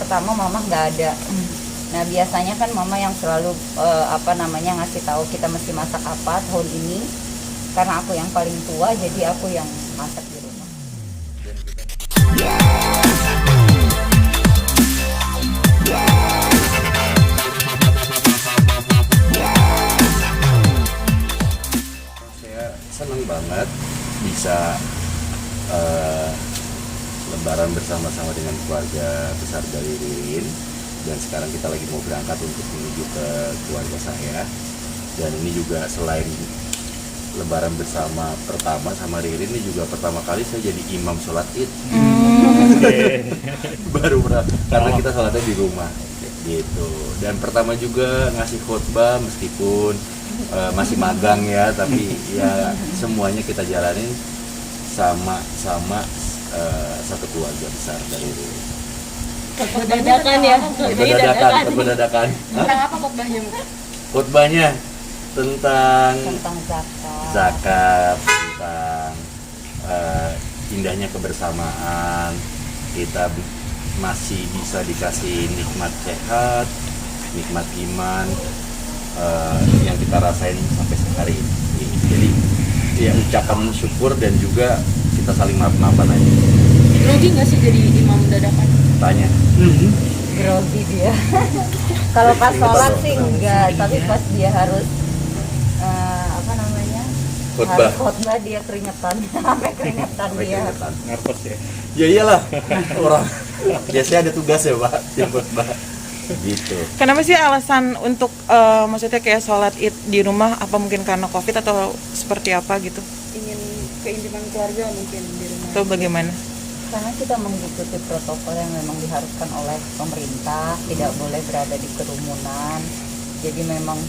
pertama mama nggak ada. Nah biasanya kan mama yang selalu ngasih tahu kita mesti masak apa tahun ini. Karena aku yang paling tua, jadi aku yang masak di rumah. Saya senang banget bisa lebaran bersama-sama dengan keluarga besar dari Ririn. Dan sekarang kita lagi mau berangkat untuk menuju ke keluarga saya. Dan ini juga selain lebaran bersama pertama sama Ririn, ini juga pertama kali saya jadi imam sholat id. Baru karena kita sholatnya di rumah gitu. Dan pertama juga ngasih khutbah meskipun masih magang ya, tapi ya semuanya kita jalanin sama satu keluarga besar dari Ririn. Dadakan ya. Dadakan. Tentang apa khotbahnya? Khutbahnya tentang zakat, tentang indahnya kebersamaan, kita masih bisa dikasih nikmat sehat, nikmat iman yang kita rasain sampai hari ini. Jadi ya ucapan syukur dan juga kita saling maaf-maafan aja. Grogi nggak sih jadi imam dadakan? Tanya. grogi dia. Kalau pas sholat sih enggak, tapi pas dia harus Khutbah. harus khotbah dia keringetan, sampai keringetan dia. Nervous ya. Ya iyalah, orang biasanya ada tugas ya Pak, yang khutbah. Gitu. Kenapa sih alasan untuk maksudnya kayak sholat id di rumah? Apa mungkin karena COVID atau seperti apa gitu? Ingin keintiman keluarga mungkin di rumah. Atau bagaimana? Karena kita mengikuti protokol yang memang diharuskan oleh pemerintah, tidak boleh berada di kerumunan. Jadi memang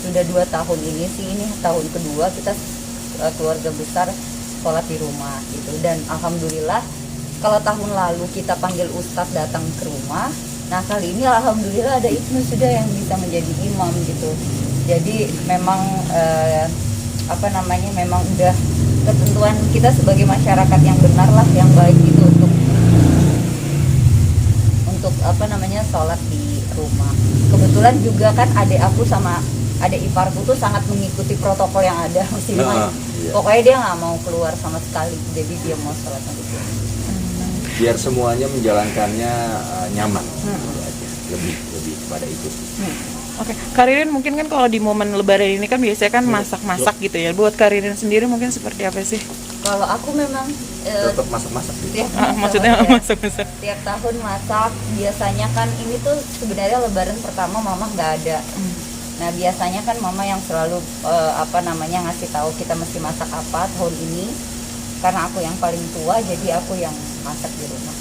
sudah 2 tahun ini sih, ini tahun kedua kita keluarga besar sholat di rumah gitu. Dan alhamdulillah kalau tahun lalu kita panggil ustadz datang ke rumah, nah kali ini alhamdulillah ada Ibnu sudah yang bisa menjadi imam gitu. Jadi memang memang udah ketentuan kita sebagai masyarakat yang benar lah, yang baik itu untuk sholat di rumah. Kebetulan juga kan adik aku sama adik iparku tuh sangat mengikuti protokol yang ada muslimah. Iya. Pokoknya dia nggak mau keluar sama sekali, jadi dia mau sholatnya di sini. Biar semuanya menjalankannya nyaman. Lebih pada itu sih. Oke, Kak Ririn mungkin kan kalau di momen lebaran ini kan biasanya kan masak-masak gitu ya. Buat Kak Ririn sendiri mungkin seperti apa sih? Kalau aku memang Tetap masak-masak gitu. Maksudnya masak-masak. Tiap tahun masak. Biasanya kan ini tuh sebenarnya lebaran pertama mama nggak ada. Nah biasanya kan mama yang selalu ngasih tahu kita mesti masak apa tahun ini. Karena aku yang paling tua, jadi aku yang masak di rumah.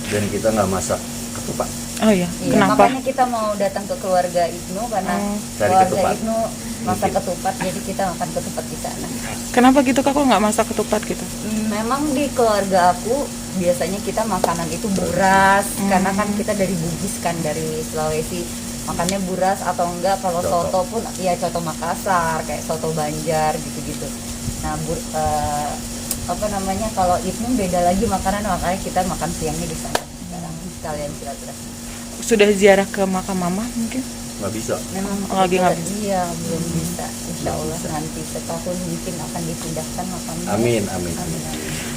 Dan kita nggak masak ketupat. Oh iya, Iya, kenapa? makanya kita mau datang ke keluarga Ibnu karena Cari keluarga ketupat. Ibnu masak ketupat, jadi kita makan ketupat di sana. Kenapa gitu Kak, kok nggak masak ketupat gitu? Memang di keluarga aku biasanya kita makanan itu buras, karena kan kita dari Bugis kan, dari Sulawesi, makannya buras atau enggak kalau soto pun ya soto Makassar, kayak soto Banjar gitu-gitu. Nah kalau Ibnu beda lagi makanya kita makan siangnya di sana sekarang, sekalian silaturahmi. Sudah ziarah ke makam mama mungkin? Nggak bisa. Memang Lagi nggak iya belum bisa. Insya Allah nanti setahun mungkin akan dipindahkan makamnya. Amin.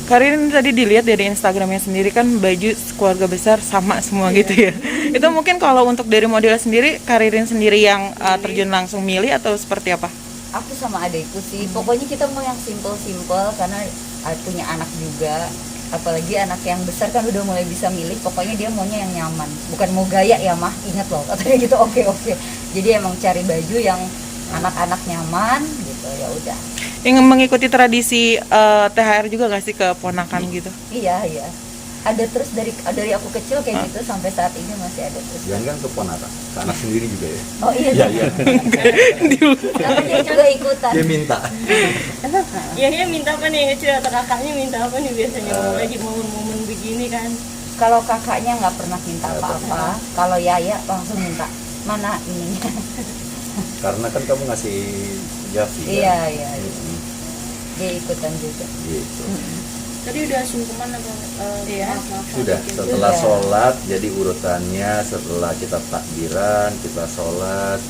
Kak Ririn tadi dilihat dari Instagramnya sendiri kan baju keluarga besar sama semua gitu ya. Itu mungkin kalau untuk dari model sendiri, Kak Ririn sendiri yang terjun langsung milih atau seperti apa? Aku sama adikku sih, pokoknya kita mau yang simple karena punya anak juga. Apalagi anak yang besar kan udah mulai bisa milih, pokoknya dia maunya yang nyaman, bukan mau gaya ya mah, ingat loh katanya gitu. Oke. Jadi emang cari baju yang anak-anak nyaman gitu, ya udah. Yang mengikuti tradisi THR juga nggak sih ke ponakan gitu? Iya ada terus dari aku kecil kayak gitu sampai saat ini masih ada terus. Jangan kan keponakan, ke anak sendiri juga ya. Oh iya. Iya. Tapi dia juga ikutan. Dia minta. Iya minta apa nih kecil atau kakaknya minta apa nih biasanya lagi momen-momen begini kan? Kalau kakaknya nggak pernah minta apa-apa, kalau Yaya langsung minta mana ininya. Karena kan kamu ngasih Javi kan? Iya. Dia ikutan juga. Gitu. Tadi udah sungkeman apa? Iya. Maaf, Sudah, bikin. setelah Sudah. sholat, jadi urutannya setelah kita takbiran, kita sholat,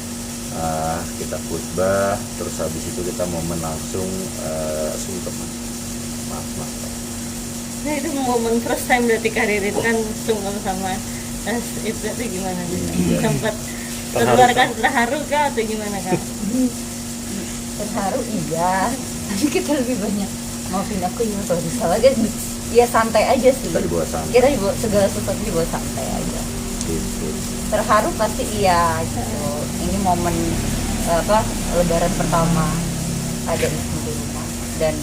kita khutbah, terus habis itu kita momen langsung sungkeman. Maaf. Nah itu momen first time berarti Karirin kan sungkem sama itu berarti gimana? Iya. Sempat Terharu, keluarkan terharu kah atau gimana kak? Terharu iya, tapi kita lebih banyak maafin aku ya kalau salah kan ya santai aja sih. Kita dibawa santai. Kita dibawa segala sesuatu dibawa santai aja. Gitu. Terharu pasti iya gitu. Ini momen Lebaran pertama ada ibu di rumah dan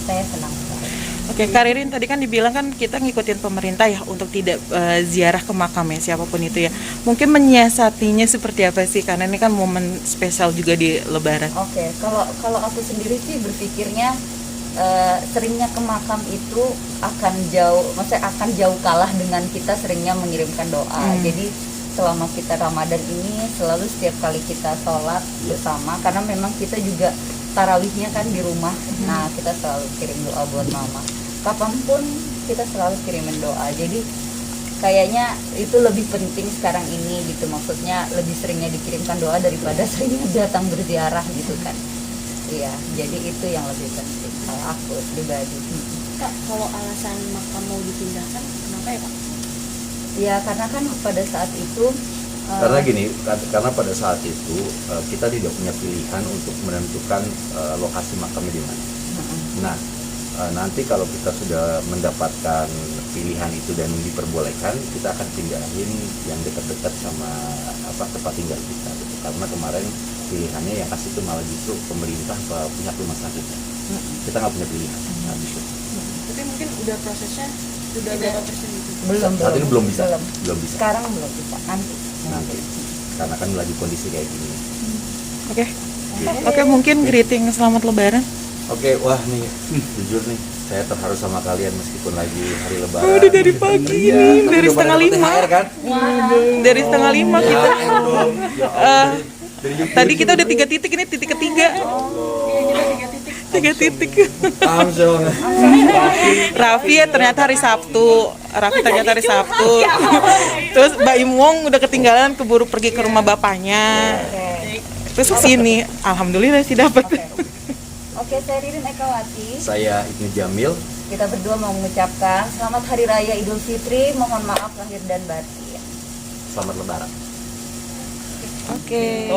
saya senang sekali. Oke, Kak Ririn tadi kan dibilang kan kita ngikutin pemerintah ya untuk tidak ziarah ke makam ya siapapun itu ya. Mungkin menyiasatinya seperti apa sih? Karena ini kan momen spesial juga di Lebaran. Oke, kalau aku sendiri sih berpikirnya seringnya ke makam itu maksudnya akan jauh kalah dengan kita seringnya mengirimkan doa. Jadi selama kita Ramadan ini selalu setiap kali kita sholat bersama, karena memang kita juga tarawihnya kan di rumah. Nah kita selalu kirim doa buat mama. Kapanpun kita selalu kirimin doa. Jadi kayaknya itu lebih penting sekarang ini gitu, maksudnya lebih seringnya dikirimkan doa daripada seringnya datang berziarah gitu kan. Iya, jadi itu yang lebih penting kalau aku pribadi. Kak, kalau alasan makam mau dipindahkan kenapa ya Kak? Ya karena kan pada saat itu Karena gini, karena pada saat itu kita tidak punya pilihan untuk menentukan lokasi makamnya di mana. Nah, nanti kalau kita sudah mendapatkan pilihan itu dan diperbolehkan, kita akan pindahin yang dekat-dekat sama tempat tinggal kita gitu. Karena kemarin pilihannya yang kasih itu malah justru pemerintah pihak rumah sakit. Kita nggak punya pilihan. Nah, gitu. Tapi mungkin udah prosesnya sudah berapa persen gitu? Saat ini belum bisa. belum. Sekarang belum bisa, nanti. Karena kan lagi kondisi kayak gini. Oke. Oke, mungkin greeting selamat Lebaran. Oke, wah nih, jujur nih, saya terharu sama kalian meskipun lagi hari Lebaran. Udah dari pagi Iya, nih, tapi dari udah pada 4:30. dapat THR kan? Dari 4:30 kita. Ya Allah, ya Allah, dari YouTube. Tadi kita udah 3 titik, ini titik ketiga. Tiga titik. Langsung. Raffi ya ternyata hari Sabtu. Terus Mbak Imwong udah ketinggalan keburu pergi ke rumah bapaknya. Terus kesini, alhamdulillah sih dapat. Oke, saya Ririn Ekawati. Saya Ibnu Jamil. Kita berdua mau mengucapkan Selamat Hari Raya Idul Fitri. Mohon maaf lahir dan batin. Selamat Lebaran. Oke.